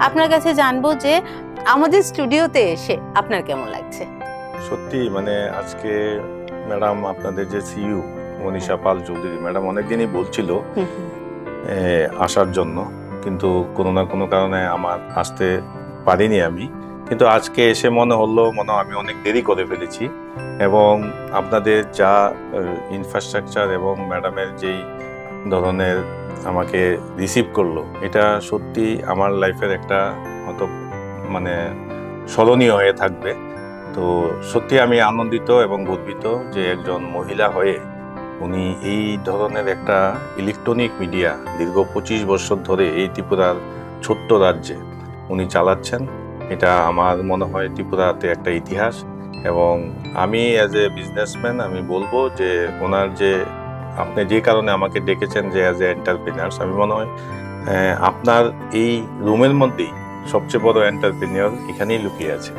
আপনার কাছে জানবো যে আমাদের স্টুডিওতে এসে আপনার কেমন লাগছে। সত্যি মানে আজকে ম্যাডাম আপনাদের যে সিইও মনীষা পাল চৌধুরী ম্যাডাম অনেকদিনই বলছিল আসার জন্য, কিন্তু কোনো না কোনো কারণে আমার আসতে পারিনি আমি। কিন্তু আজকে এসে মনে আমি অনেক দেরি করে ফেলেছি, এবং আপনাদের যা ইনফ্রাস্ট্রাকচার এবং ম্যাডামের যেই ধরনের আমাকে রিসিভ করলো, এটা সত্যি আমার লাইফের একটা হয়তো মানে স্মরণীয় হয়ে থাকবে। তো সত্যি আমি আনন্দিত এবং গর্বিত যে একজন মহিলা হয়ে উনি এই ধরনের একটা ইলেকট্রনিক মিডিয়া দীর্ঘ 25 বছর ধরে এই ত্রিপুরার ছোট্ট রাজ্যে উনি চালাচ্ছেন। এটা আমার মনে হয় ত্রিপুরাতে একটা ইতিহাস। এবং আমি অ্যাজ এ বিজনেসম্যান আমি বলবো যে ওনার যে আপনি যে কারণে আমাকে ডেকেছেন যে অ্যাজ এ এন্টারপ্রেনার্স, আমি মনে হয় আপনার এই রুমের মধ্যেই সবচেয়ে বড় এন্টারপ্রেনিয়র এখানেই লুকিয়ে আছে।